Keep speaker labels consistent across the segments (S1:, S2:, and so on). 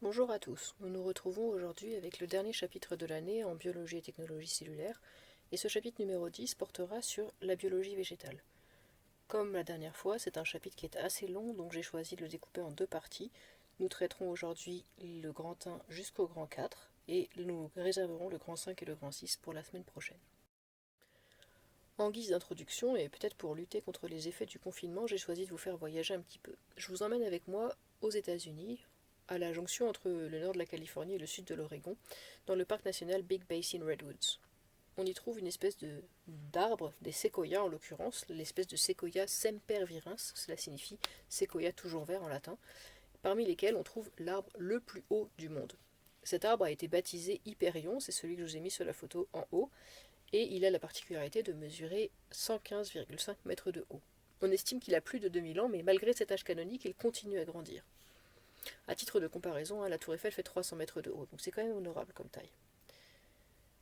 S1: Bonjour à tous, nous nous retrouvons aujourd'hui avec le dernier chapitre de l'année en biologie et technologie cellulaire, et ce chapitre numéro 10 portera sur la biologie végétale. Comme la dernière fois, c'est un chapitre qui est assez long, donc j'ai choisi de le découper en deux parties. Nous traiterons aujourd'hui le grand 1 jusqu'au grand 4, et nous réserverons le grand 5 et le grand 6 pour la semaine prochaine. En guise d'introduction, et peut-être pour lutter contre les effets du confinement, j'ai choisi de vous faire voyager un petit peu. Je vous emmène avec moi aux États-Unis, à la jonction entre le nord de la Californie et le sud de l'Oregon, dans le parc national Big Basin Redwoods. On y trouve une espèce d'arbre, des séquoias en l'occurrence, l'espèce de séquoia sempervirens, cela signifie séquoia toujours vert en latin, parmi lesquels on trouve l'arbre le plus haut du monde. Cet arbre a été baptisé Hyperion, c'est celui que je vous ai mis sur la photo en haut, et il a la particularité de mesurer 115,5 mètres de haut. On estime qu'il a plus de 2000 ans, mais malgré cet âge canonique, il continue à grandir. À titre de comparaison, la tour Eiffel fait 300 mètres de haut, donc c'est quand même honorable comme taille.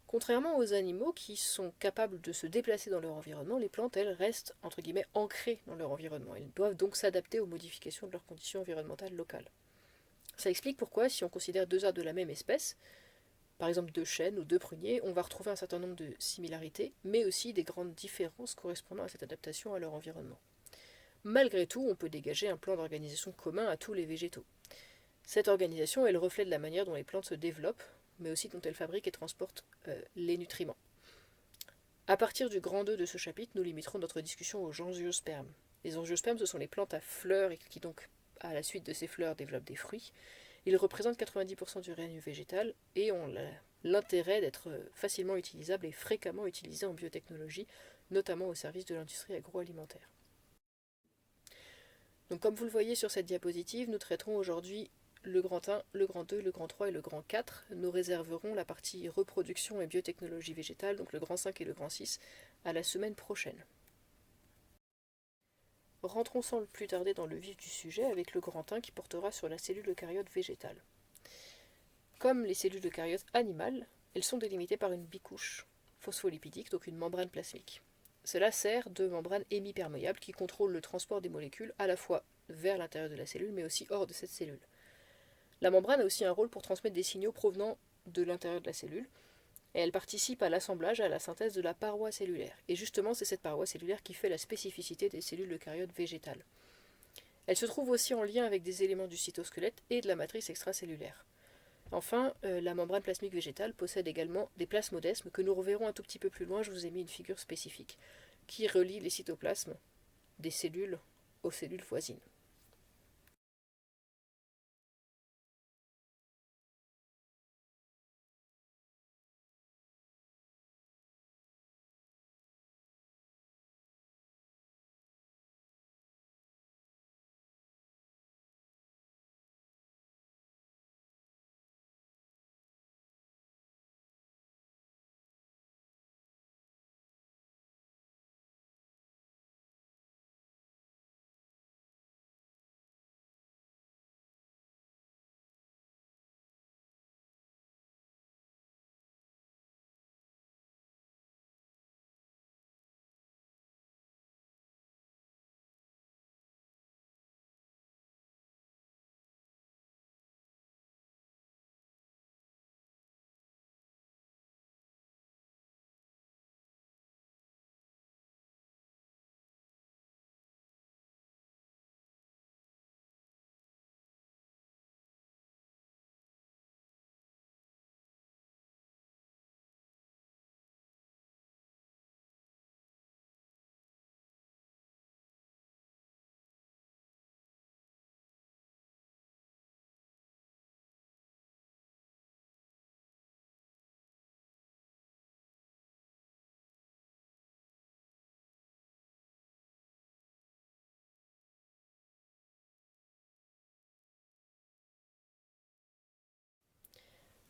S1: Contrairement aux animaux qui sont capables de se déplacer dans leur environnement, les plantes, elles, restent entre guillemets ancrées dans leur environnement. Elles doivent donc s'adapter aux modifications de leurs conditions environnementales locales. Ça explique pourquoi, si on considère deux arbres de la même espèce, par exemple deux chênes ou deux pruniers, on va retrouver un certain nombre de similarités, mais aussi des grandes différences correspondant à cette adaptation à leur environnement. Malgré tout, on peut dégager un plan d'organisation commun à tous les végétaux. Cette organisation est le reflet de la manière dont les plantes se développent, mais aussi dont elles fabriquent et transportent les nutriments. À partir du grand 2 de ce chapitre, nous limiterons notre discussion aux angiospermes. Les angiospermes, ce sont les plantes à fleurs et qui donc, à la suite de ces fleurs, développent des fruits. Ils représentent 90% du règne végétal et ont l'intérêt d'être facilement utilisables et fréquemment utilisés en biotechnologie, notamment au service de l'industrie agroalimentaire. Donc comme vous le voyez sur cette diapositive, nous traiterons aujourd'hui le grand 1, le grand 2, le grand 3 et le grand 4. Nous réserverons la partie reproduction et biotechnologie végétale, donc le grand 5 et le grand 6, à la semaine prochaine. Rentrons sans plus tarder dans le vif du sujet avec le grand 1 qui portera sur la cellule eucaryote végétale. Comme les cellules eucaryotes animales, elles sont délimitées par une bicouche phospholipidique, donc une membrane plasmique. Cela sert de membrane hémiperméable qui contrôle le transport des molécules à la fois vers l'intérieur de la cellule mais aussi hors de cette cellule. La membrane a aussi un rôle pour transmettre des signaux provenant de l'intérieur de la cellule, et elle participe à l'assemblage et à la synthèse de la paroi cellulaire. Et justement, c'est cette paroi cellulaire qui fait la spécificité des cellules eucaryotes végétales. Elle se trouve aussi en lien avec des éléments du cytosquelette et de la matrice extracellulaire. Enfin, la membrane plasmique végétale possède également des plasmodesmes que nous reverrons un tout petit peu plus loin, je vous ai mis une figure spécifique, qui relie les cytoplasmes des cellules aux cellules voisines.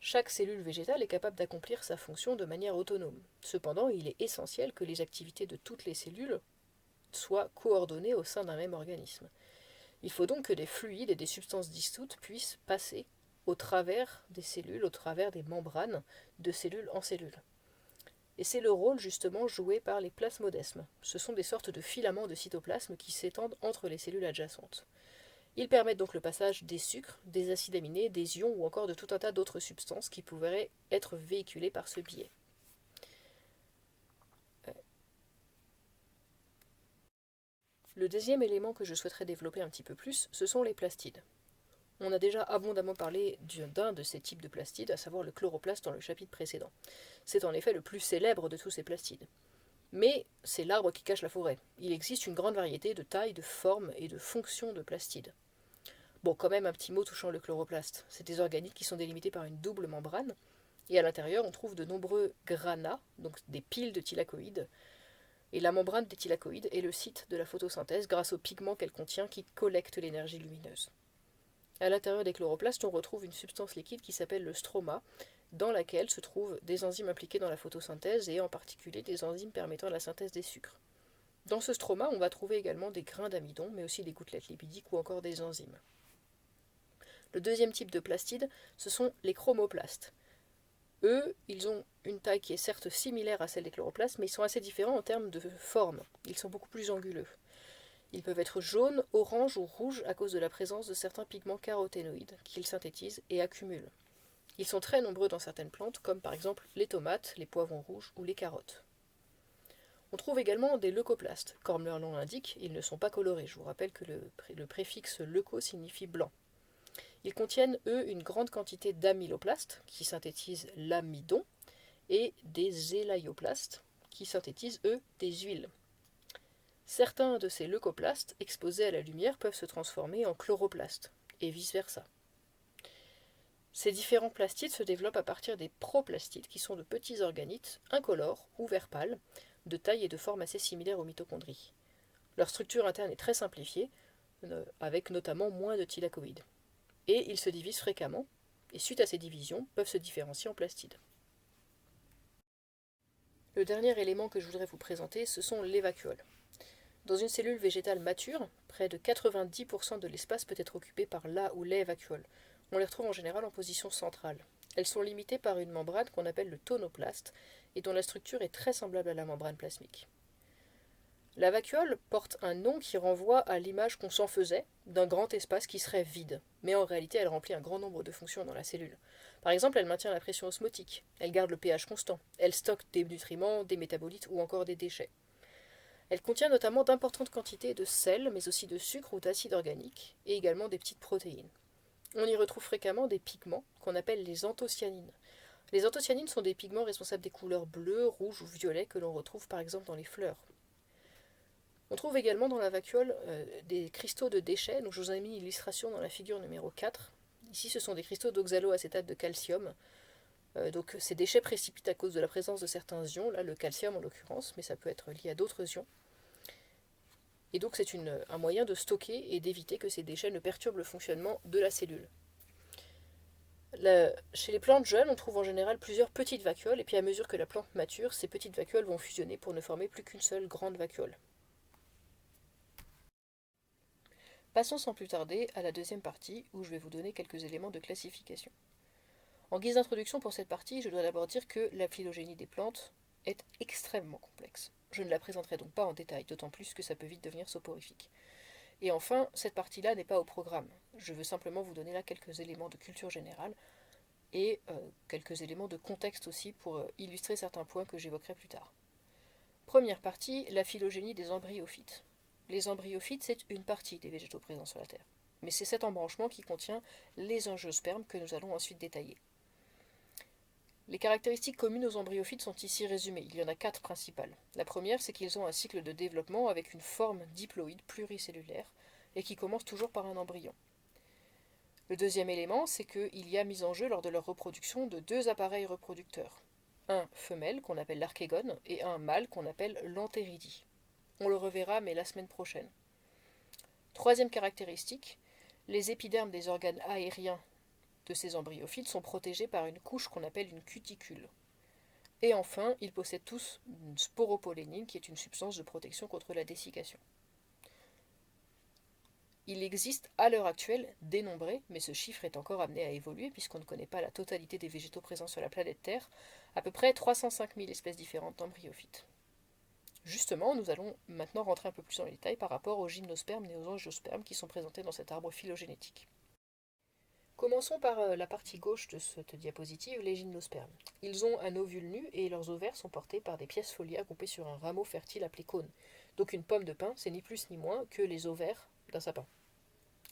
S1: Chaque cellule végétale est capable d'accomplir sa fonction de manière autonome. Cependant, il est essentiel que les activités de toutes les cellules soient coordonnées au sein d'un même organisme. Il faut donc que des fluides et des substances dissoutes puissent passer au travers des cellules, au travers des membranes de cellule en cellule. Et c'est le rôle justement joué par les plasmodesmes. Ce sont des sortes de filaments de cytoplasme qui s'étendent entre les cellules adjacentes. Ils permettent donc le passage des sucres, des acides aminés, des ions ou encore de tout un tas d'autres substances qui pourraient être véhiculées par ce biais. Le deuxième élément que je souhaiterais développer un petit peu plus, ce sont les plastides. On a déjà abondamment parlé d'un de ces types de plastides, à savoir le chloroplaste dans le chapitre précédent. C'est en effet le plus célèbre de tous ces plastides. Mais c'est l'arbre qui cache la forêt. Il existe une grande variété de tailles, de formes et de fonctions de plastides. Bon, quand même un petit mot touchant le chloroplaste. C'est des organites qui sont délimités par une double membrane, et à l'intérieur on trouve de nombreux granats, donc des piles de thylakoïdes, et la membrane des thylakoïdes est le site de la photosynthèse grâce aux pigments qu'elle contient qui collectent l'énergie lumineuse. À l'intérieur des chloroplastes, on retrouve une substance liquide qui s'appelle le stroma, dans laquelle se trouvent des enzymes impliquées dans la photosynthèse et en particulier des enzymes permettant la synthèse des sucres. Dans ce stroma, on va trouver également des grains d'amidon, mais aussi des gouttelettes lipidiques ou encore des enzymes. Le deuxième type de plastides, ce sont les chromoplastes. Eux, ils ont une taille qui est certes similaire à celle des chloroplastes, mais ils sont assez différents en termes de forme. Ils sont beaucoup plus anguleux. Ils peuvent être jaunes, oranges ou rouges à cause de la présence de certains pigments caroténoïdes qu'ils synthétisent et accumulent. Ils sont très nombreux dans certaines plantes, comme par exemple les tomates, les poivrons rouges ou les carottes. On trouve également des leucoplastes. Comme leur nom l'indique, ils ne sont pas colorés. Je vous rappelle que le préfixe leuco signifie blanc. Ils contiennent, eux, une grande quantité d'amyloplastes, qui synthétisent l'amidon, et des élaïoplastes, qui synthétisent, eux, des huiles. Certains de ces leucoplastes, exposés à la lumière, peuvent se transformer en chloroplastes, et vice-versa. Ces différents plastides se développent à partir des proplastides, qui sont de petits organites incolores ou vert pâle, de taille et de forme assez similaires aux mitochondries. Leur structure interne est très simplifiée, avec notamment moins de thylakoïdes. Et ils se divisent fréquemment, et suite à ces divisions, peuvent se différencier en plastides. Le dernier élément que je voudrais vous présenter, ce sont les vacuoles. Dans une cellule végétale mature, près de 90% de l'espace peut être occupé par la ou les vacuoles. On les retrouve en général en position centrale. Elles sont limitées par une membrane qu'on appelle le tonoplaste, et dont la structure est très semblable à la membrane plasmique. La vacuole porte un nom qui renvoie à l'image qu'on s'en faisait d'un grand espace qui serait vide, mais en réalité elle remplit un grand nombre de fonctions dans la cellule. Par exemple, elle maintient la pression osmotique, elle garde le pH constant, elle stocke des nutriments, des métabolites ou encore des déchets. Elle contient notamment d'importantes quantités de sel, mais aussi de sucre ou d'acide organique, et également des petites protéines. On y retrouve fréquemment des pigments qu'on appelle les anthocyanines. Les anthocyanines sont des pigments responsables des couleurs bleues, rouges ou violets que l'on retrouve par exemple dans les fleurs. On trouve également dans la vacuole des cristaux de déchets, donc je vous ai mis une illustration dans la figure numéro 4. Ici ce sont des cristaux d'oxaloacétate de calcium. Donc ces déchets précipitent à cause de la présence de certains ions, là le calcium en l'occurrence, mais ça peut être lié à d'autres ions. Et donc c'est un moyen de stocker et d'éviter que ces déchets ne perturbent le fonctionnement de la cellule. Chez les plantes jeunes, on trouve en général plusieurs petites vacuoles, et puis à mesure que la plante mature, ces petites vacuoles vont fusionner pour ne former plus qu'une seule grande vacuole. Passons sans plus tarder à la deuxième partie, où je vais vous donner quelques éléments de classification. En guise d'introduction pour cette partie, je dois d'abord dire que la phylogénie des plantes est extrêmement complexe. Je ne la présenterai donc pas en détail, d'autant plus que ça peut vite devenir soporifique. Et enfin, cette partie-là n'est pas au programme. Je veux simplement vous donner là quelques éléments de culture générale et quelques éléments de contexte aussi pour illustrer certains points que j'évoquerai plus tard. Première partie, la phylogénie des embryophytes. Les embryophytes, c'est une partie des végétaux présents sur la Terre. Mais c'est cet embranchement qui contient les angiospermes que nous allons ensuite détailler. Les caractéristiques communes aux embryophytes sont ici résumées. Il y en a 4 principales. La première, c'est qu'ils ont un cycle de développement avec une forme diploïde pluricellulaire et qui commence toujours par un embryon. Le deuxième élément, c'est qu'il y a mise en jeu lors de leur reproduction de 2 appareils reproducteurs. Un femelle qu'on appelle l'archégone et un mâle qu'on appelle l'antéridie. On le reverra mais la semaine prochaine. Troisième caractéristique, les épidermes des organes aériens de ces embryophytes sont protégés par une couche qu'on appelle une cuticule. Et enfin, ils possèdent tous une sporopollénine qui est une substance de protection contre la dessiccation. Il existe à l'heure actuelle dénombré, mais ce chiffre est encore amené à évoluer puisqu'on ne connaît pas la totalité des végétaux présents sur la planète Terre, à peu près 305 000 espèces différentes d'embryophytes. Justement, nous allons maintenant rentrer un peu plus dans les détails par rapport aux gymnospermes et aux angiospermes qui sont présentés dans cet arbre phylogénétique. Commençons par la partie gauche de cette diapositive, les gymnospermes. Ils ont un ovule nu et leurs ovaires sont portés par des pièces foliaires groupées sur un rameau fertile appelé cône. Donc une pomme de pin, c'est ni plus ni moins que les ovaires d'un sapin.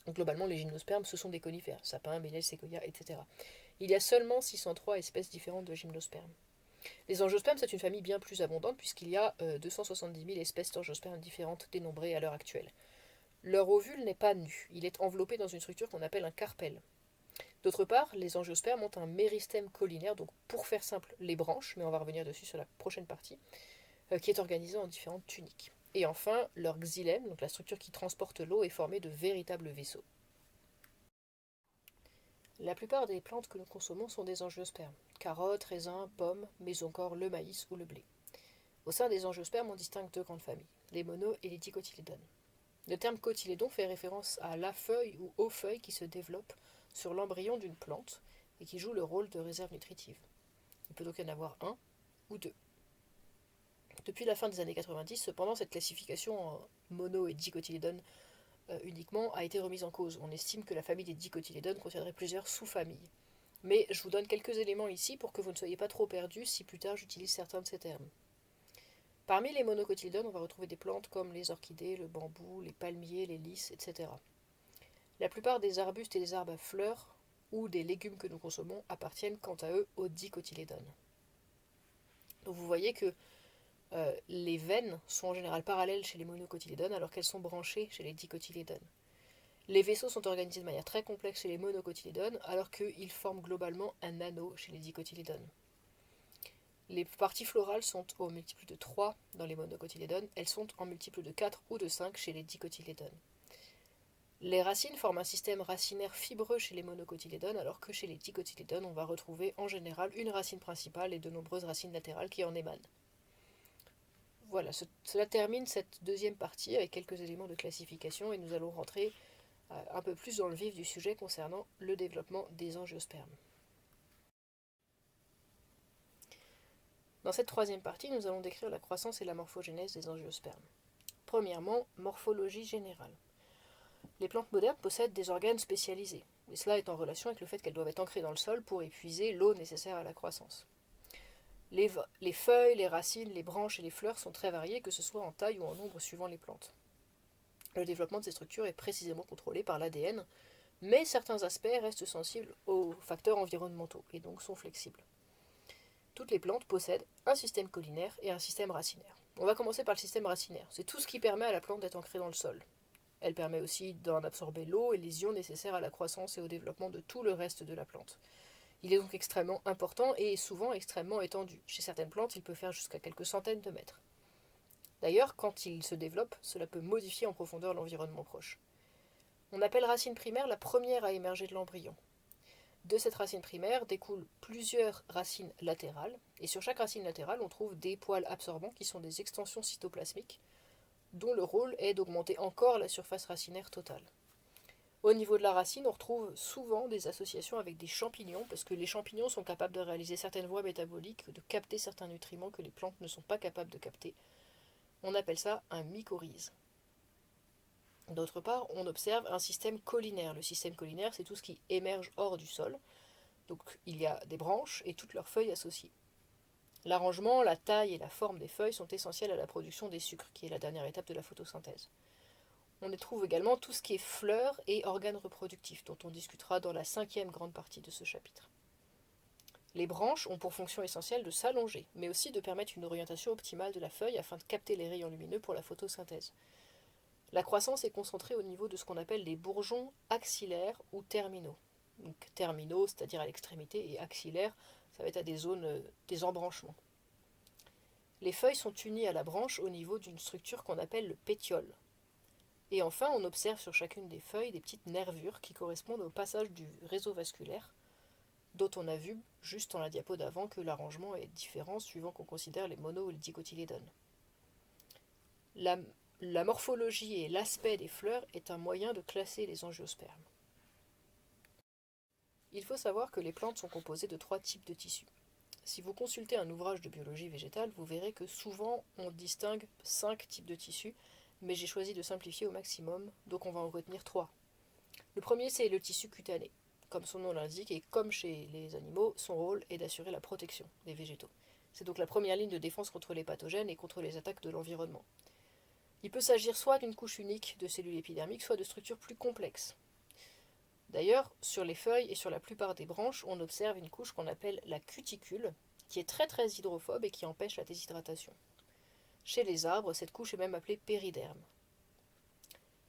S1: Donc globalement, les gymnospermes, ce sont des conifères, sapins, mélèzes, séquoias, etc. Il y a seulement 603 espèces différentes de gymnospermes. Les angiospermes, c'est une famille bien plus abondante puisqu'il y a 270 000 espèces d'angiospermes différentes dénombrées à l'heure actuelle. Leur ovule n'est pas nu, il est enveloppé dans une structure qu'on appelle un carpel. D'autre part, les angiospermes ont un méristème caulinaire, donc pour faire simple, les branches, mais on va revenir dessus sur la prochaine partie, qui est organisé en différentes tuniques. Et enfin, leur xylème, donc la structure qui transporte l'eau, est formée de véritables vaisseaux. La plupart des plantes que nous consommons sont des angiospermes, carottes, raisins, pommes, mais encore le maïs ou le blé. Au sein des angiospermes, on distingue deux grandes familles, les mono et les dicotylédones. Le terme cotylédon fait référence à la feuille ou aux feuilles qui se développent sur l'embryon d'une plante et qui jouent le rôle de réserve nutritive. Il peut donc y en avoir un ou deux. Depuis la fin des années 90, cependant, cette classification en mono et dicotylédones uniquement a été remise en cause. On estime que la famille des dicotylédones contiendrait plusieurs sous-familles. Mais je vous donne quelques éléments ici pour que vous ne soyez pas trop perdus si plus tard j'utilise certains de ces termes. Parmi les monocotylédones, on va retrouver des plantes comme les orchidées, le bambou, les palmiers, les lys, etc. La plupart des arbustes et des arbres à fleurs ou des légumes que nous consommons appartiennent quant à eux aux dicotylédones. Donc vous voyez que les veines sont en général parallèles chez les monocotylédones alors qu'elles sont branchées chez les dicotylédones. Les vaisseaux sont organisés de manière très complexe chez les monocotylédones alors qu'ils forment globalement un anneau chez les dicotylédones. Les parties florales sont au multiple de 3 dans les monocotylédones, elles sont en multiple de 4 ou de 5 chez les dicotylédones. Les racines forment un système racinaire fibreux chez les monocotylédones, alors que chez les dicotylédones, on va retrouver en général une racine principale et de nombreuses racines latérales qui en émanent. Voilà, cela termine cette deuxième partie avec quelques éléments de classification et nous allons rentrer un peu plus dans le vif du sujet concernant le développement des angiospermes. Dans cette troisième partie, nous allons décrire la croissance et la morphogénèse des angiospermes. Premièrement, morphologie générale. Les plantes modernes possèdent des organes spécialisés, et cela est en relation avec le fait qu'elles doivent être ancrées dans le sol pour épuiser l'eau nécessaire à la croissance. Les feuilles, les racines, les branches et les fleurs sont très variées, que ce soit en taille ou en nombre suivant les plantes. Le développement de ces structures est précisément contrôlé par l'ADN, mais certains aspects restent sensibles aux facteurs environnementaux et donc sont flexibles. Toutes les plantes possèdent un système caulinaire et un système racinaire. On va commencer par le système racinaire. C'est tout ce qui permet à la plante d'être ancrée dans le sol. Elle permet aussi d'en absorber l'eau et les ions nécessaires à la croissance et au développement de tout le reste de la plante. Il est donc extrêmement important et souvent extrêmement étendu. Chez certaines plantes, il peut faire jusqu'à quelques centaines de mètres. D'ailleurs, quand il se développe, cela peut modifier en profondeur l'environnement proche. On appelle racine primaire la première à émerger de l'embryon. De cette racine primaire découlent plusieurs racines latérales, et sur chaque racine latérale, on trouve des poils absorbants qui sont des extensions cytoplasmiques, dont le rôle est d'augmenter encore la surface racinaire totale. Au niveau de la racine, on retrouve souvent des associations avec des champignons, parce que les champignons sont capables de réaliser certaines voies métaboliques, de capter certains nutriments que les plantes ne sont pas capables de capter. On appelle ça un mycorhize. D'autre part, on observe un système caulinaire. Le système caulinaire, c'est tout ce qui émerge hors du sol. Donc il y a des branches et toutes leurs feuilles associées. L'arrangement, la taille et la forme des feuilles sont essentiels à la production des sucres, qui est la dernière étape de la photosynthèse. On y trouve également tout ce qui est fleurs et organes reproductifs, dont on discutera dans la 5e grande partie de ce chapitre. Les branches ont pour fonction essentielle de s'allonger, mais aussi de permettre une orientation optimale de la feuille afin de capter les rayons lumineux pour la photosynthèse. La croissance est concentrée au niveau de ce qu'on appelle les bourgeons axillaires ou terminaux. Donc terminaux, c'est-à-dire à l'extrémité, et axillaires, ça va être à des zones, des embranchements. Les feuilles sont unies à la branche au niveau d'une structure qu'on appelle le pétiole. Et enfin, on observe sur chacune des feuilles des petites nervures qui correspondent au passage du réseau vasculaire, dont on a vu juste dans la diapo d'avant que l'arrangement est différent suivant qu'on considère les mono ou les dicotylédones. La morphologie et l'aspect des fleurs est un moyen de classer les angiospermes. Il faut savoir que les plantes sont composées de 3 types de tissus. Si vous consultez un ouvrage de biologie végétale, vous verrez que souvent on distingue 5 types de tissus, mais j'ai choisi de simplifier au maximum, donc on va en retenir 3. Le premier, c'est le tissu cutané. Comme son nom l'indique, et comme chez les animaux, son rôle est d'assurer la protection des végétaux. C'est donc la première ligne de défense contre les pathogènes et contre les attaques de l'environnement. Il peut s'agir soit d'une couche unique de cellules épidermiques, soit de structures plus complexes. D'ailleurs, sur les feuilles et sur la plupart des branches, on observe une couche qu'on appelle la cuticule, qui est très hydrophobe et qui empêche la déshydratation. Chez les arbres, cette couche est même appelée périderme.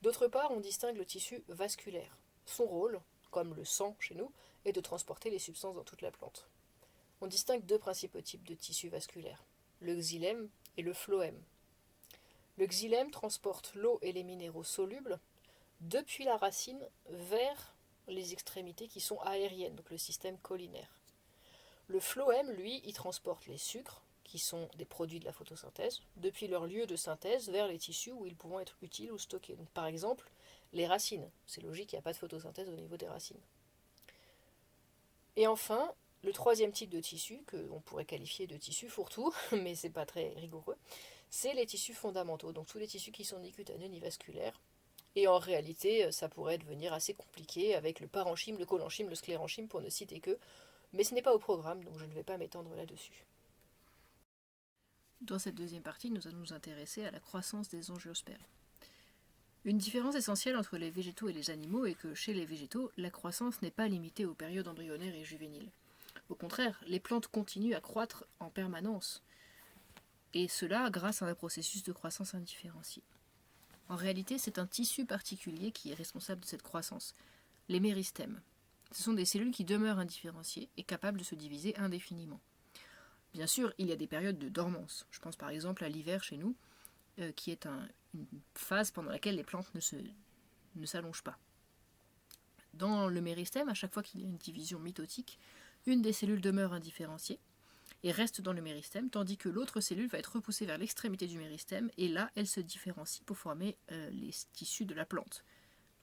S1: D'autre part, on distingue le tissu vasculaire. Son rôle, comme le sang chez nous, est de transporter les substances dans toute la plante. On distingue 2 principaux types de tissus vasculaires, le xylème et le phloème. Le xylème transporte l'eau et les minéraux solubles depuis la racine vers les extrémités qui sont aériennes, donc le système collinaire. Le phloème, lui, il transporte les sucres, qui sont des produits de la photosynthèse, depuis leur lieu de synthèse vers les tissus où ils pourront être utiles ou stockés. Donc, par exemple, les racines. C'est logique, il n'y a pas de photosynthèse au niveau des racines. Et enfin, le troisième type de tissu, que on pourrait qualifier de tissu fourre-tout, mais c'est pas très rigoureux, c'est les tissus fondamentaux, donc tous les tissus qui sont ni cutaneux ni vasculaires. Et en réalité, ça pourrait devenir assez compliqué avec le parenchyme, le collenchyme, le sclérenchyme, pour ne citer que, mais ce n'est pas au programme, donc je ne vais pas m'étendre là-dessus. Dans cette deuxième partie, nous allons nous intéresser à la croissance des angiospermes. Une différence essentielle entre les végétaux et les animaux est que chez les végétaux, la croissance n'est pas limitée aux périodes embryonnaires et juvéniles. Au contraire, les plantes continuent à croître en permanence, et cela grâce à un processus de croissance indifférencié. En réalité, c'est un tissu particulier qui est responsable de cette croissance, les méristèmes. Ce sont des cellules qui demeurent indifférenciées et capables de se diviser indéfiniment. Bien sûr, il y a des périodes de dormance. Je pense par exemple à l'hiver chez nous, qui est une phase pendant laquelle les plantes ne s'allongent pas. Dans le méristème, à chaque fois qu'il y a une division mitotique, une des cellules demeure indifférenciée et reste dans le méristème, tandis que l'autre cellule va être repoussée vers l'extrémité du méristème, et là, elle se différencie pour former les tissus de la plante.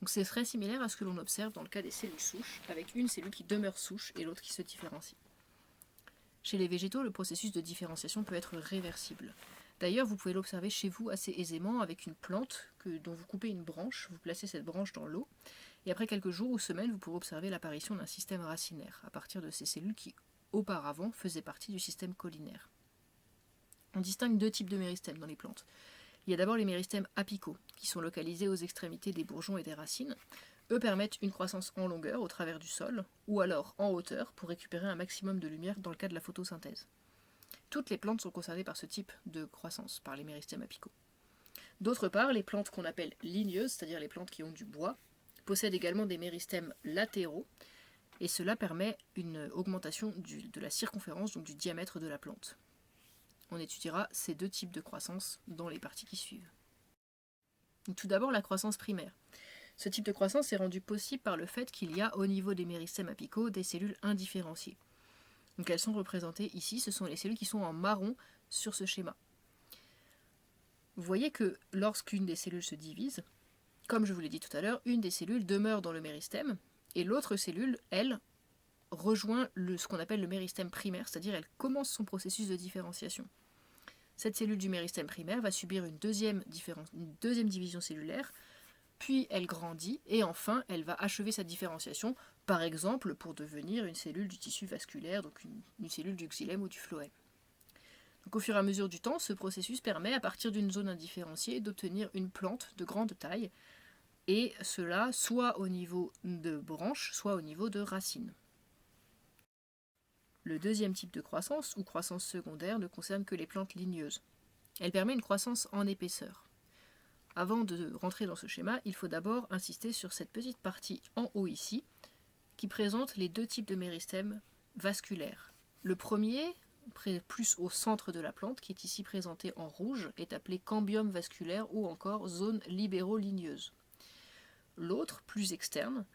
S1: Donc c'est très similaire à ce que l'on observe dans le cas des cellules souches, avec une cellule qui demeure souche et l'autre qui se différencie. Chez les végétaux, le processus de différenciation peut être réversible. D'ailleurs, vous pouvez l'observer chez vous assez aisément avec une plante dont vous coupez une branche, vous placez cette branche dans l'eau, et après quelques jours ou semaines, vous pourrez observer l'apparition d'un système racinaire, à partir de ces cellules qui, auparavant, faisaient partie du système collinaire. On distingue 2 types de méristèmes dans les plantes. Il y a d'abord les méristèmes apicaux, qui sont localisés aux extrémités des bourgeons et des racines. Eux permettent une croissance en longueur au travers du sol, ou alors en hauteur pour récupérer un maximum de lumière dans le cas de la photosynthèse. Toutes les plantes sont concernées par ce type de croissance, par les méristèmes apicaux. D'autre part, les plantes qu'on appelle ligneuses, c'est-à-dire les plantes qui ont du bois, possèdent également des méristèmes latéraux, et cela permet une augmentation de la circonférence, donc du diamètre de la plante. On étudiera ces 2 types de croissance dans les parties qui suivent. Tout d'abord, la croissance primaire. Ce type de croissance est rendu possible par le fait qu'il y a au niveau des méristèmes apicaux des cellules indifférenciées. Donc elles sont représentées ici, ce sont les cellules qui sont en marron sur ce schéma. Vous voyez que lorsqu'une des cellules se divise, comme je vous l'ai dit tout à l'heure, une des cellules demeure dans le méristème et l'autre cellule, elle, rejoint ce qu'on appelle le méristème primaire, c'est-à-dire elle commence son processus de différenciation. Cette cellule du méristème primaire va subir une deuxième division cellulaire, puis elle grandit et enfin elle va achever sa différenciation, par exemple pour devenir une cellule du tissu vasculaire, donc une cellule du xylème ou du phloème. Donc au fur et à mesure du temps, ce processus permet à partir d'une zone indifférenciée d'obtenir une plante de grande taille, et cela soit au niveau de branches, soit au niveau de racines. Le deuxième type de croissance, ou croissance secondaire, ne concerne que les plantes ligneuses. Elle permet une croissance en épaisseur. Avant de rentrer dans ce schéma, il faut d'abord insister sur cette petite partie en haut ici, qui présente les 2 types de méristèmes vasculaires. Le premier, plus au centre de la plante, qui est ici présenté en rouge, est appelé cambium vasculaire ou encore zone libéro-ligneuse. L'autre, plus externe,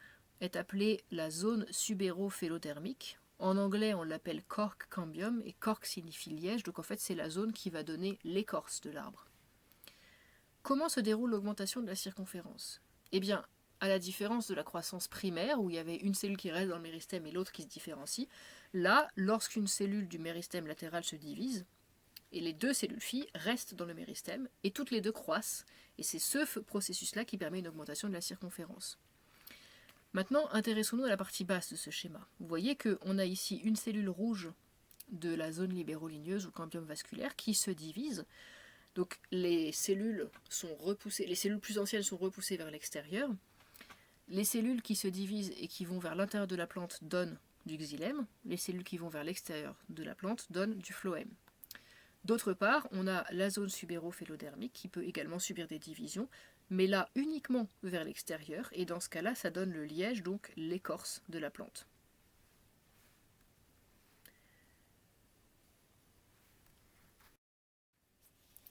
S1: est appelé la zone subéro-phélothermique. En anglais, on l'appelle cork cambium, et cork signifie liège, donc en fait c'est la zone qui va donner l'écorce de l'arbre. Comment se déroule l'augmentation de la circonférence ? Eh bien, à la différence de la croissance primaire, où il y avait une cellule qui reste dans le méristème et l'autre qui se différencie, là, lorsqu'une cellule du méristème latéral se divise, et les deux cellules filles restent dans le méristème, et toutes les deux croissent, et c'est ce processus-là qui permet une augmentation de la circonférence. Maintenant, intéressons-nous à la partie basse de ce schéma. Vous voyez qu'on a ici une cellule rouge de la zone libérolineuse ou cambium vasculaire qui se divise. Donc les cellules sont repoussées, les cellules plus anciennes sont repoussées vers l'extérieur. Les cellules qui se divisent et qui vont vers l'intérieur de la plante donnent du xylème. Les cellules qui vont vers l'extérieur de la plante donnent du phloème. D'autre part, on a la zone subéro-phélodermique qui peut également subir des divisions, mais là uniquement vers l'extérieur, et dans ce cas-là, ça donne le liège, donc l'écorce de la plante.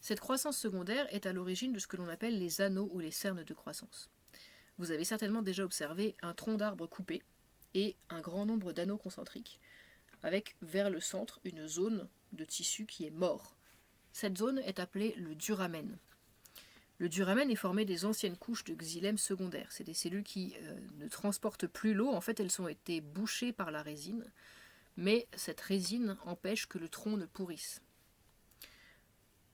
S1: Cette croissance secondaire est à l'origine de ce que l'on appelle les anneaux ou les cernes de croissance. Vous avez certainement déjà observé un tronc d'arbre coupé et un grand nombre d'anneaux concentriques, avec vers le centre une zone de tissu qui est mort. Cette zone est appelée le duramen. Le duramen est formé des anciennes couches de xylème secondaire. C'est des cellules qui ne transportent plus l'eau. En fait, elles ont été bouchées par la résine, mais cette résine empêche que le tronc ne pourrisse.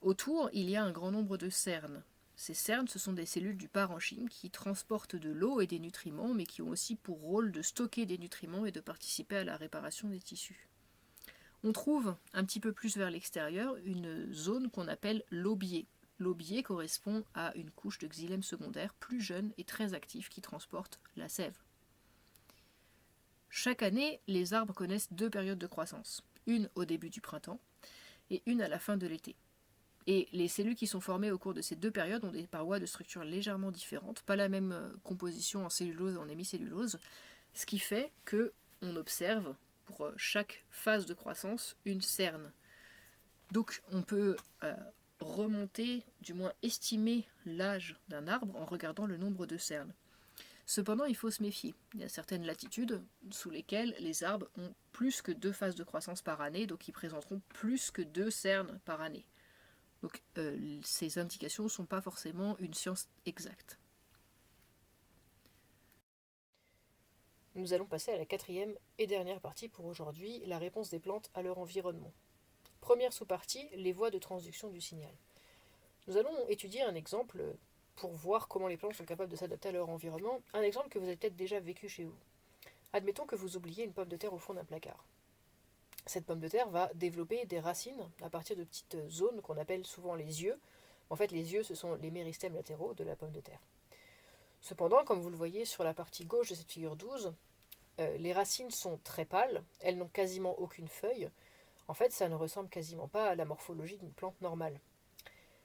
S1: Autour, il y a un grand nombre de cernes. Ces cernes, ce sont des cellules du parenchyme qui transportent de l'eau et des nutriments, mais qui ont aussi pour rôle de stocker des nutriments et de participer à la réparation des tissus. On trouve un petit peu plus vers l'extérieur une zone qu'on appelle l'aubier. L'aubier correspond à une couche de xylème secondaire plus jeune et très active qui transporte la sève. Chaque année, les arbres connaissent 2 périodes de croissance, une au début du printemps et une à la fin de l'été. Et les cellules qui sont formées au cours de ces 2 périodes ont des parois de structure légèrement différentes, pas la même composition en cellulose et en hémicellulose, ce qui fait qu'on observe pour chaque phase de croissance une cerne. Donc on peut remonter, du moins estimer l'âge d'un arbre en regardant le nombre de cernes. Cependant, il faut se méfier. Il y a certaines latitudes sous lesquelles les arbres ont plus que 2 phases de croissance par année, donc ils présenteront plus que 2 cernes par année. Donc ces indications ne sont pas forcément une science exacte. Nous allons passer à la 4e et dernière partie pour aujourd'hui, la réponse des plantes à leur environnement. Première sous-partie, les voies de transduction du signal. Nous allons étudier un exemple pour voir comment les plantes sont capables de s'adapter à leur environnement, un exemple que vous avez peut-être déjà vécu chez vous. Admettons que vous oubliez une pomme de terre au fond d'un placard. Cette pomme de terre va développer des racines à partir de petites zones qu'on appelle souvent les yeux. En fait, les yeux, ce sont les méristèmes latéraux de la pomme de terre. Cependant, comme vous le voyez sur la partie gauche de cette figure 12, les racines sont très pâles, elles n'ont quasiment aucune feuille. En fait, ça ne ressemble quasiment pas à la morphologie d'une plante normale.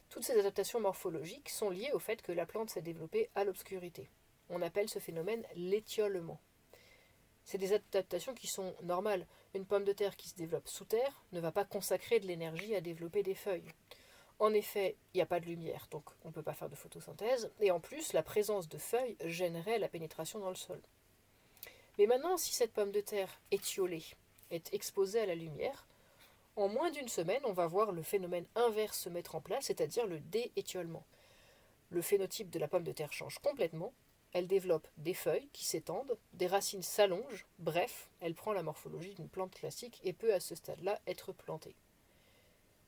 S1: Toutes ces adaptations morphologiques sont liées au fait que la plante s'est développée à l'obscurité. On appelle ce phénomène l'étiolement. C'est des adaptations qui sont normales. Une pomme de terre qui se développe sous terre ne va pas consacrer de l'énergie à développer des feuilles. En effet, il n'y a pas de lumière, donc on ne peut pas faire de photosynthèse, et en plus, la présence de feuilles gênerait la pénétration dans le sol. Mais maintenant, si cette pomme de terre étiolée est exposée à la lumière, en moins d'une semaine, on va voir le phénomène inverse se mettre en place, c'est-à-dire le déétiolement. Le phénotype de la pomme de terre change complètement. Elle développe des feuilles qui s'étendent, des racines s'allongent, bref, elle prend la morphologie d'une plante classique et peut à ce stade-là être plantée.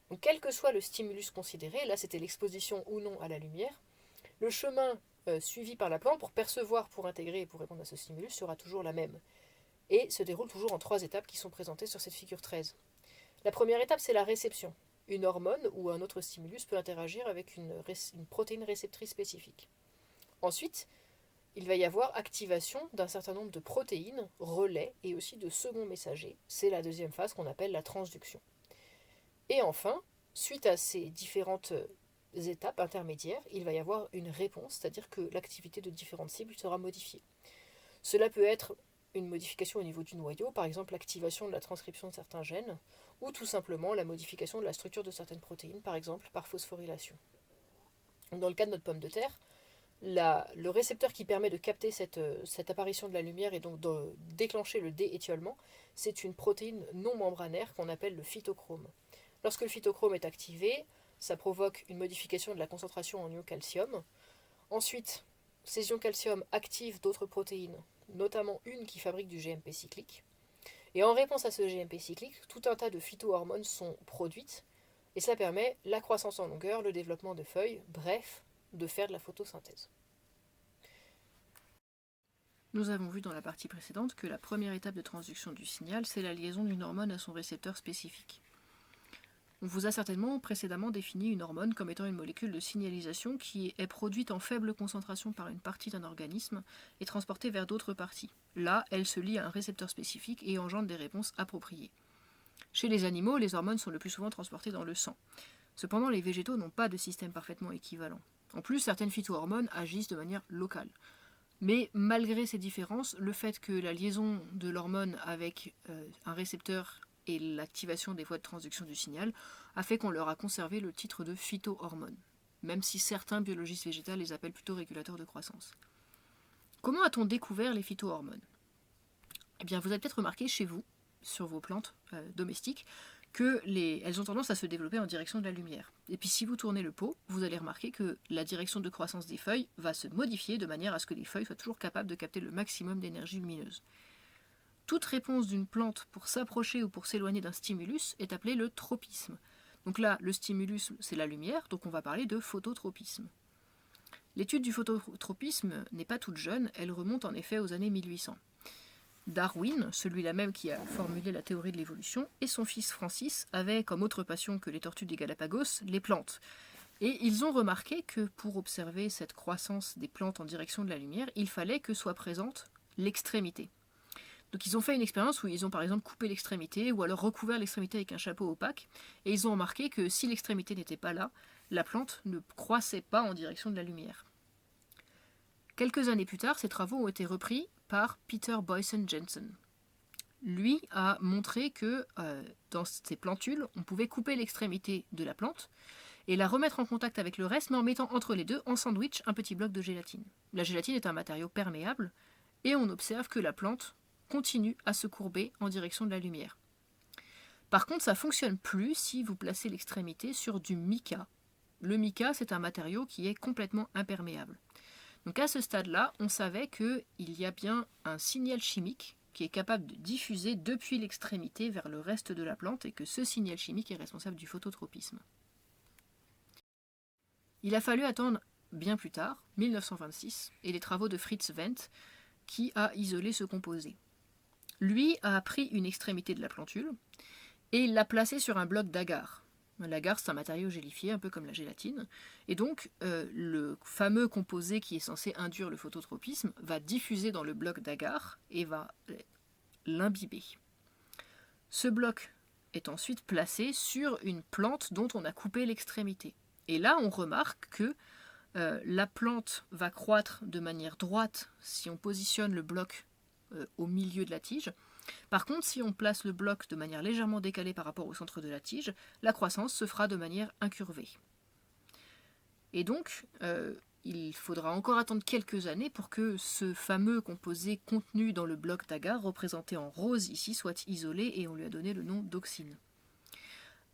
S1: Donc, quel que soit le stimulus considéré, là c'était l'exposition ou non à la lumière, le chemin suivi par la plante pour percevoir, pour intégrer et pour répondre à ce stimulus sera toujours la même. Et se déroule toujours en 3 étapes qui sont présentées sur cette figure 13. La première étape, c'est la réception. Une hormone ou un autre stimulus peut interagir avec une protéine réceptrice spécifique. Ensuite, il va y avoir activation d'un certain nombre de protéines, relais et aussi de seconds messagers. C'est la deuxième phase qu'on appelle la transduction. Et enfin, suite à ces différentes étapes intermédiaires, il va y avoir une réponse, c'est-à-dire que l'activité de différentes cibles sera modifiée. Cela peut être une modification au niveau du noyau, par exemple l'activation de la transcription de certains gènes, ou tout simplement la modification de la structure de certaines protéines, par exemple par phosphorylation. Dans le cas de notre pomme de terre, le récepteur qui permet de capter cette apparition de la lumière et donc de déclencher le déétiolement, c'est une protéine non membranaire qu'on appelle le phytochrome. Lorsque le phytochrome est activé, ça provoque une modification de la concentration en ion calcium. Ensuite, Ces ions calcium activent d'autres protéines, notamment une qui fabrique du GMP cyclique. Et en réponse à ce GMP cyclique, tout un tas de phytohormones sont produites, et cela permet la croissance en longueur, le développement de feuilles, bref, de faire de la photosynthèse. Nous avons vu dans la partie précédente que la première étape de transduction du signal, c'est la liaison d'une hormone à son récepteur spécifique. On vous a certainement précédemment défini une hormone comme étant une molécule de signalisation qui est produite en faible concentration par une partie d'un organisme et transportée vers d'autres parties. Là, elle se lie à un récepteur spécifique et engendre des réponses appropriées. Chez les animaux, les hormones sont le plus souvent transportées dans le sang. Cependant, les végétaux n'ont pas de système parfaitement équivalent. En plus, certaines phytohormones agissent de manière locale. Mais malgré ces différences, le fait que la liaison de l'hormone avec un récepteur et l'activation des voies de transduction du signal a fait qu'on leur a conservé le titre de phytohormones, même si certains biologistes végétales les appellent plutôt régulateurs de croissance. Comment a-t-on découvert les phytohormones ? Eh bien, vous avez peut-être remarqué chez vous, sur vos plantes domestiques, qu'elles ont tendance à se développer en direction de la lumière. Et puis si vous tournez le pot, vous allez remarquer que la direction de croissance des feuilles va se modifier de manière à ce que les feuilles soient toujours capables de capter le maximum d'énergie lumineuse. Toute réponse d'une plante pour s'approcher ou pour s'éloigner d'un stimulus est appelée le tropisme. Donc là, le stimulus, c'est la lumière, donc on va parler de phototropisme. L'étude du phototropisme n'est pas toute jeune, elle remonte en effet aux années 1800. Darwin, celui-là même qui a formulé la théorie de l'évolution, et son fils Francis avaient comme autre passion que les tortues des Galapagos, les plantes. Et ils ont remarqué que pour observer cette croissance des plantes en direction de la lumière, il fallait que soit présente l'extrémité. Donc ils ont fait une expérience où ils ont par exemple coupé l'extrémité ou alors recouvert l'extrémité avec un chapeau opaque, et ils ont remarqué que si l'extrémité n'était pas là, la plante ne croissait pas en direction de la lumière. Quelques années plus tard, ces travaux ont été repris par Peter Boysen Jensen. Lui a montré que dans ces plantules, on pouvait couper l'extrémité de la plante et la remettre en contact avec le reste, mais en mettant entre les deux, en sandwich, un petit bloc de gélatine. La gélatine est un matériau perméable et on observe que la plante continue à se courber en direction de la lumière. Par contre, ça ne fonctionne plus si vous placez l'extrémité sur du mica. Le mica, c'est un matériau qui est complètement imperméable. Donc à ce stade-là, on savait qu'il y a bien un signal chimique qui est capable de diffuser depuis l'extrémité vers le reste de la plante et que ce signal chimique est responsable du phototropisme. Il a fallu attendre bien plus tard, 1926, et les travaux de Fritz Wendt, qui a isolé ce composé. Lui a pris une extrémité de la plantule et il l'a placée sur un bloc d'agar. L'agar, c'est un matériau gélifié, un peu comme la gélatine. Et donc, le fameux composé qui est censé induire le phototropisme va diffuser dans le bloc d'agar et va l'imbiber. Ce bloc est ensuite placé sur une plante dont on a coupé l'extrémité. Et là, on remarque que la plante va croître de manière droite si on positionne le bloc au milieu de la tige. Par contre, si on place le bloc de manière légèrement décalée par rapport au centre de la tige, la croissance se fera de manière incurvée. Et donc, il faudra encore attendre quelques années pour que ce fameux composé contenu dans le bloc d'agar, représenté en rose ici, soit isolé et on lui a donné le nom d'auxine.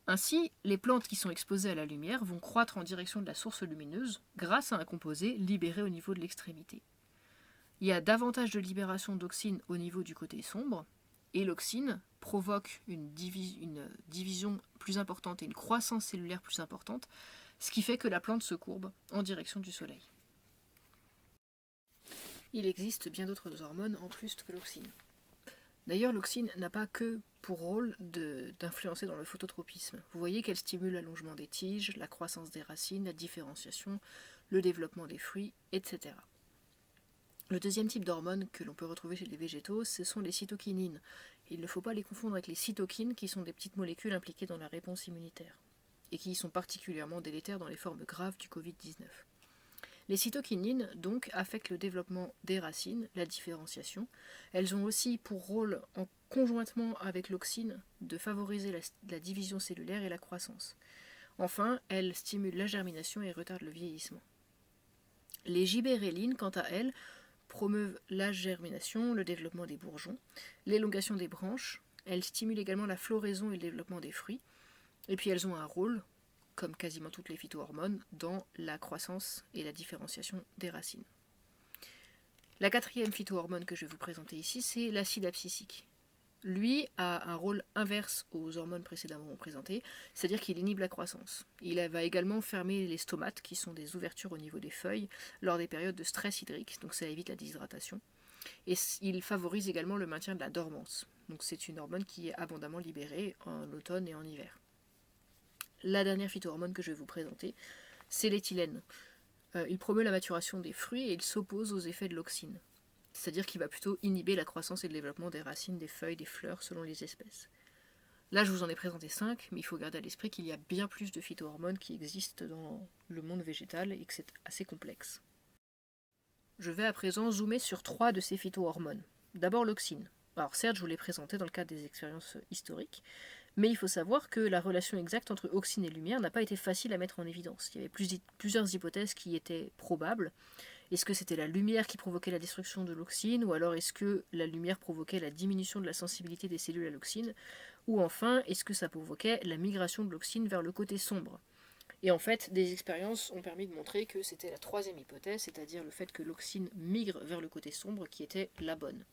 S1: Ainsi, les plantes qui sont exposées à la lumière vont croître en direction de la source lumineuse grâce à un composé libéré au niveau de l'extrémité. Il y a davantage de libération d'auxine au niveau du côté sombre, et l'auxine provoque une division plus importante et une croissance cellulaire plus importante, ce qui fait que la plante se courbe en direction du soleil. Il existe bien d'autres hormones en plus que l'auxine. D'ailleurs, l'auxine n'a pas que pour rôle d'influencer dans le phototropisme. Vous voyez qu'elle stimule l'allongement des tiges, la croissance des racines, la différenciation, le développement des fruits, etc. Le deuxième type d'hormones que l'on peut retrouver chez les végétaux, ce sont les cytokinines. Il ne faut pas les confondre avec les cytokines, qui sont des petites molécules impliquées dans la réponse immunitaire, et qui sont particulièrement délétères dans les formes graves du Covid-19. Les cytokinines, donc, affectent le développement des racines, la différenciation. Elles ont aussi pour rôle, conjointement avec l'auxine, de favoriser la division cellulaire et la croissance. Enfin, elles stimulent la germination et retardent le vieillissement. Les gibérellines, quant à elles, promeuvent la germination, le développement des bourgeons, l'élongation des branches. Elles stimulent également la floraison et le développement des fruits. Et puis elles ont un rôle, comme quasiment toutes les phytohormones, dans la croissance et la différenciation des racines. La quatrième phytohormone que je vais vous présenter ici, c'est l'acide abscisique. Lui a un rôle inverse aux hormones précédemment présentées, c'est-à-dire qu'il inhibe la croissance. Il va également fermer les stomates, qui sont des ouvertures au niveau des feuilles, lors des périodes de stress hydrique, donc ça évite la déshydratation. Et il favorise également le maintien de la dormance. Donc c'est une hormone qui est abondamment libérée en automne et en hiver. La dernière phytohormone que je vais vous présenter, c'est l'éthylène. Il promeut la maturation des fruits et il s'oppose aux effets de l'auxine. C'est-à-dire qu'il va plutôt inhiber la croissance et le développement des racines, des feuilles, des fleurs, selon les espèces. Là, je vous en ai présenté 5, mais il faut garder à l'esprit qu'il y a bien plus de phytohormones qui existent dans le monde végétal et que c'est assez complexe. Je vais à présent zoomer sur 3 de ces phytohormones. D'abord l'auxine. Alors certes, je vous l'ai présenté dans le cadre des expériences historiques, mais il faut savoir que la relation exacte entre auxine et lumière n'a pas été facile à mettre en évidence. Il y avait plusieurs hypothèses qui étaient probables. Est-ce que c'était la lumière qui provoquait la destruction de l'auxine, ou alors est-ce que la lumière provoquait la diminution de la sensibilité des cellules à l'auxine, ou enfin, est-ce que ça provoquait la migration de l'auxine vers le côté sombre? Et en fait, des expériences ont permis de montrer que c'était la troisième hypothèse, c'est-à-dire le fait que l'auxine migre vers le côté sombre, qui était la bonne.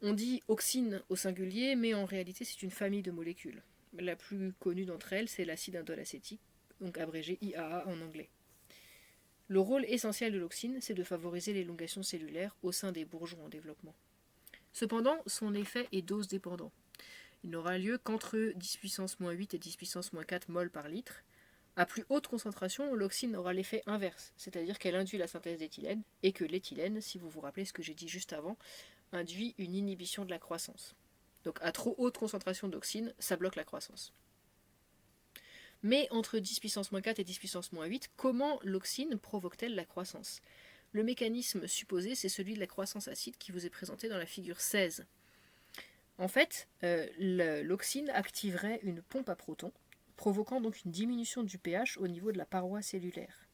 S1: On dit auxine au singulier, mais en réalité c'est une famille de molécules. La plus connue d'entre elles, c'est l'acide indolacétique, donc abrégé IAA en anglais. Le rôle essentiel de l'auxine, c'est de favoriser l'élongation cellulaire au sein des bourgeons en développement. Cependant, son effet est dose dépendant. Il n'aura lieu qu'entre 10 puissance moins 8 et 10 puissance moins 4 mol par litre. À plus haute concentration, l'auxine aura l'effet inverse, c'est-à-dire qu'elle induit la synthèse d'éthylène, et que l'éthylène, si vous vous rappelez ce que j'ai dit juste avant, induit une inhibition de la croissance. Donc à trop haute concentration d'auxine, ça bloque la croissance. Mais entre 10 puissance moins 4 et 10 puissance moins 8, comment l'auxine provoque-t-elle la croissance? Le mécanisme supposé, c'est celui de la croissance acide qui vous est présenté dans la figure 16. En fait, l'auxine activerait une pompe à protons, provoquant donc une diminution du pH au niveau de la paroi cellulaire.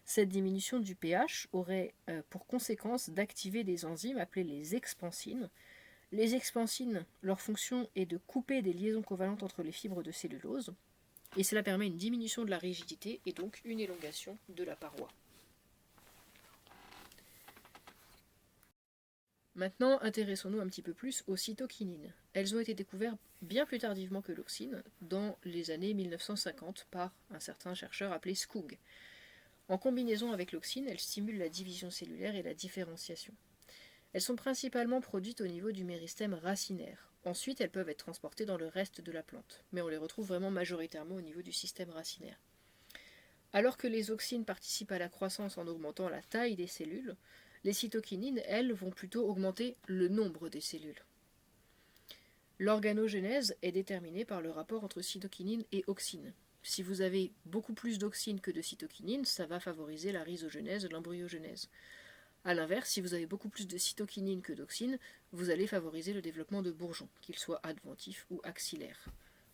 S1: Cette diminution du pH aurait pour conséquence d'activer des enzymes appelées les expansines. Les expansines, leur fonction est de couper des liaisons covalentes entre les fibres de cellulose, et cela permet une diminution de la rigidité et donc une élongation de la paroi. Maintenant, intéressons-nous un petit peu plus aux cytokinines. Elles ont été découvertes bien plus tardivement que l'auxine, dans les années 1950 par un certain chercheur appelé Skoog. En combinaison avec l'auxine, elles stimulent la division cellulaire et la différenciation. Elles sont principalement produites au niveau du méristème racinaire. Ensuite, elles peuvent être transportées dans le reste de la plante, mais on les retrouve vraiment majoritairement au niveau du système racinaire. Alors que les auxines participent à la croissance en augmentant la taille des cellules, les cytokinines, elles, vont plutôt augmenter le nombre des cellules. L'organogénèse est déterminée par le rapport entre cytokinine et auxine. Si vous avez beaucoup plus d'auxine que de cytokinine, ça va favoriser la rhizogénèse, l'embryogenèse. A l'inverse, si vous avez beaucoup plus de cytokinine que d'auxine, vous allez favoriser le développement de bourgeons, qu'ils soient adventifs ou axillaires.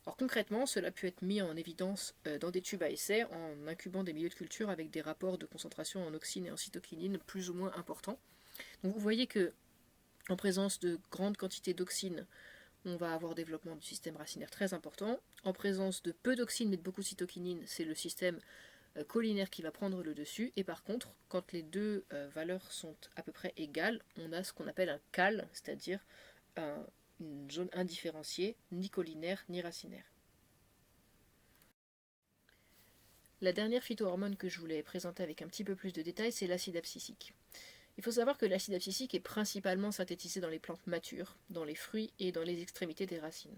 S1: Alors concrètement, cela peut être mis en évidence dans des tubes à essai en incubant des milieux de culture avec des rapports de concentration en auxine et en cytokinine plus ou moins importants. Donc vous voyez que en présence de grandes quantités d'auxine, on va avoir développement du système racinaire très important. En présence de peu d'auxine mais de beaucoup de cytokinine, c'est le système collinaire qui va prendre le dessus. Et par contre, quand les deux valeurs sont à peu près égales, on a ce qu'on appelle un CAL, c'est-à-dire une zone indifférenciée, ni collinaire ni racinaire. La dernière phytohormone que je voulais présenter avec un petit peu plus de détails, c'est l'acide abscisique. Il faut savoir que l'acide abscisique est principalement synthétisé dans les plantes matures, dans les fruits et dans les extrémités des racines.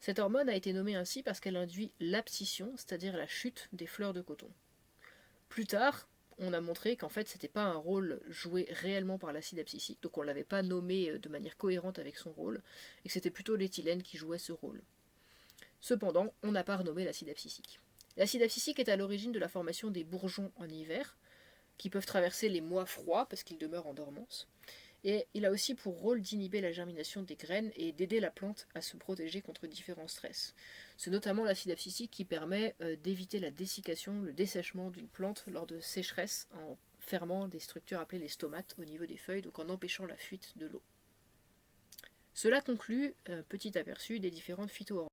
S1: Cette hormone a été nommée ainsi parce qu'elle induit l'abscission, c'est-à-dire la chute des fleurs de coton. Plus tard, on a montré qu'en fait, ce n'était pas un rôle joué réellement par l'acide abscisique, donc on ne l'avait pas nommé de manière cohérente avec son rôle, et que c'était plutôt l'éthylène qui jouait ce rôle. Cependant, on n'a pas renommé l'acide abscisique. L'acide abscisique est à l'origine de la formation des bourgeons en hiver, qui peuvent traverser les mois froids parce qu'ils demeurent en dormance. Et il a aussi pour rôle d'inhiber la germination des graines et d'aider la plante à se protéger contre différents stress. C'est notamment l'acide abscisique qui permet d'éviter la dessiccation, le dessèchement d'une plante lors de sécheresse en fermant des structures appelées les stomates au niveau des feuilles, donc en empêchant la fuite de l'eau. Cela conclut un petit aperçu des différentes phytohormones.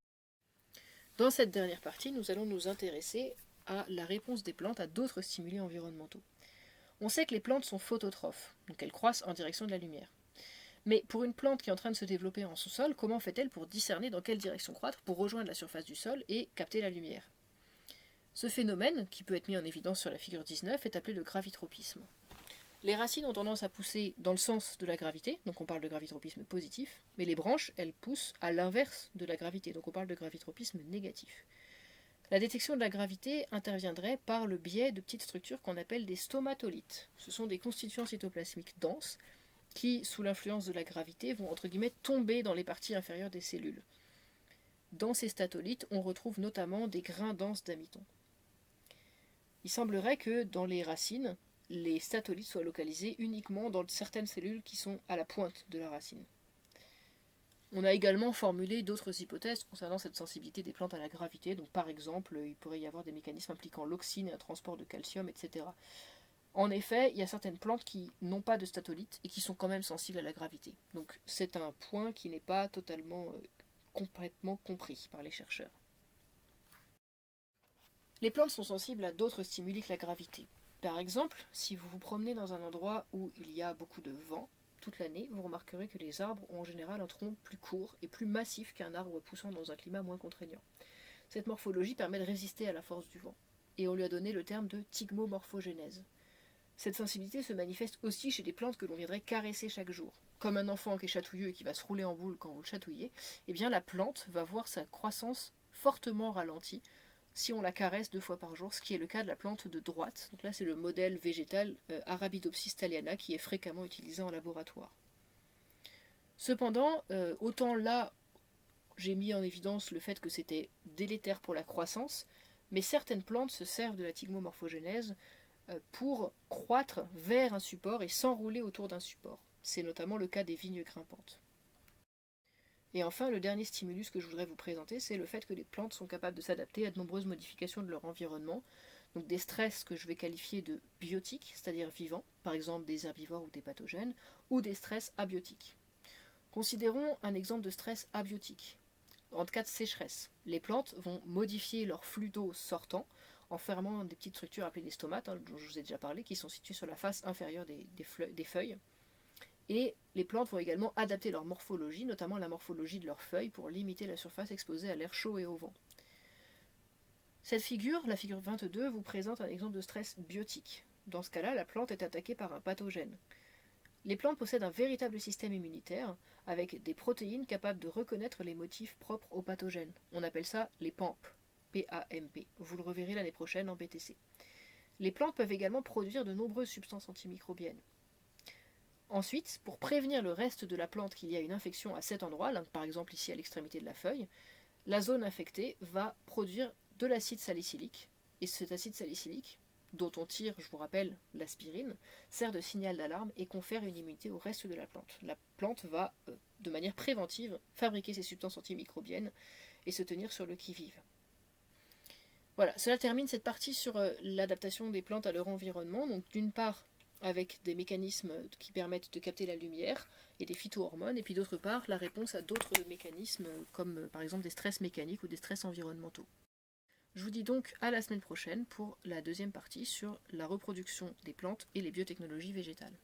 S1: Dans cette dernière partie, nous allons nous intéresser à la réponse des plantes à d'autres stimuli environnementaux. On sait que les plantes sont phototrophes, donc elles croissent en direction de la lumière. Mais pour une plante qui est en train de se développer en sous-sol, comment fait-elle pour discerner dans quelle direction croître pour rejoindre la surface du sol et capter la lumière? Ce phénomène, qui peut être mis en évidence sur la figure 19, est appelé le gravitropisme. Les racines ont tendance à pousser dans le sens de la gravité, donc on parle de gravitropisme positif, mais les branches, elles poussent à l'inverse de la gravité, donc on parle de gravitropisme négatif. La détection de la gravité interviendrait par le biais de petites structures qu'on appelle des stomatolites. Ce sont des constituants cytoplasmiques denses qui, sous l'influence de la gravité, vont entre guillemets tomber dans les parties inférieures des cellules. Dans ces statolites, on retrouve notamment des grains denses d'amidon. Il semblerait que dans les racines, les statolites soient localisés uniquement dans certaines cellules qui sont à la pointe de la racine. On a également formulé d'autres hypothèses concernant cette sensibilité des plantes à la gravité. Donc, par exemple, il pourrait y avoir des mécanismes impliquant l'oxine et un transport de calcium, etc. En effet, il y a certaines plantes qui n'ont pas de statolites et qui sont quand même sensibles à la gravité. Donc c'est un point qui n'est pas totalement complètement compris par les chercheurs. Les plantes sont sensibles à d'autres stimuli que la gravité. Par exemple, si vous vous promenez dans un endroit où il y a beaucoup de vent toute l'année, vous remarquerez que les arbres ont en général un tronc plus court et plus massif qu'un arbre poussant dans un climat moins contraignant. Cette morphologie permet de résister à la force du vent, et on lui a donné le terme de tigmomorphogénèse. Cette sensibilité se manifeste aussi chez des plantes que l'on viendrait caresser chaque jour. Comme un enfant qui est chatouilleux et qui va se rouler en boule quand vous le chatouillez, eh bien la plante va voir sa croissance fortement ralentie si on la caresse 2 fois par jour, ce qui est le cas de la plante de droite. Donc là, c'est le modèle végétal Arabidopsis thaliana qui est fréquemment utilisé en laboratoire. Cependant, autant là, j'ai mis en évidence le fait que c'était délétère pour la croissance, mais certaines plantes se servent de la tigmomorphogénèse pour croître vers un support et s'enrouler autour d'un support. C'est notamment le cas des vignes grimpantes. Et enfin, le dernier stimulus que je voudrais vous présenter, c'est le fait que les plantes sont capables de s'adapter à de nombreuses modifications de leur environnement, donc des stress que je vais qualifier de biotiques, c'est-à-dire vivants, par exemple des herbivores ou des pathogènes, ou des stress abiotiques. Considérons un exemple de stress abiotique. En cas de sécheresse, les plantes vont modifier leur flux d'eau sortant en fermant des petites structures appelées des stomates, dont je vous ai déjà parlé, qui sont situées sur la face inférieure des feuilles. Et les plantes vont également adapter leur morphologie, notamment la morphologie de leurs feuilles, pour limiter la surface exposée à l'air chaud et au vent. Cette figure, la figure 22, vous présente un exemple de stress biotique. Dans ce cas-là, la plante est attaquée par un pathogène. Les plantes possèdent un véritable système immunitaire, avec des protéines capables de reconnaître les motifs propres aux pathogènes. On appelle ça les PAMP. P-A-M-P. Vous le reverrez l'année prochaine en BTC. Les plantes peuvent également produire de nombreuses substances antimicrobiennes. Ensuite, pour prévenir le reste de la plante qu'il y a une infection à cet endroit, là, par exemple ici à l'extrémité de la feuille, la zone infectée va produire de l'acide salicylique. Et cet acide salicylique, dont on tire, je vous rappelle, l'aspirine, sert de signal d'alarme et confère une immunité au reste de la plante. La plante va, de manière préventive, fabriquer ces substances antimicrobiennes et se tenir sur le qui-vive. Voilà, cela termine cette partie sur l'adaptation des plantes à leur environnement. Donc d'une part, avec des mécanismes qui permettent de capter la lumière et des phytohormones, et puis d'autre part, la réponse à d'autres mécanismes, comme par exemple des stress mécaniques ou des stress environnementaux. Je vous dis donc à la semaine prochaine pour la deuxième partie sur la reproduction des plantes et les biotechnologies végétales.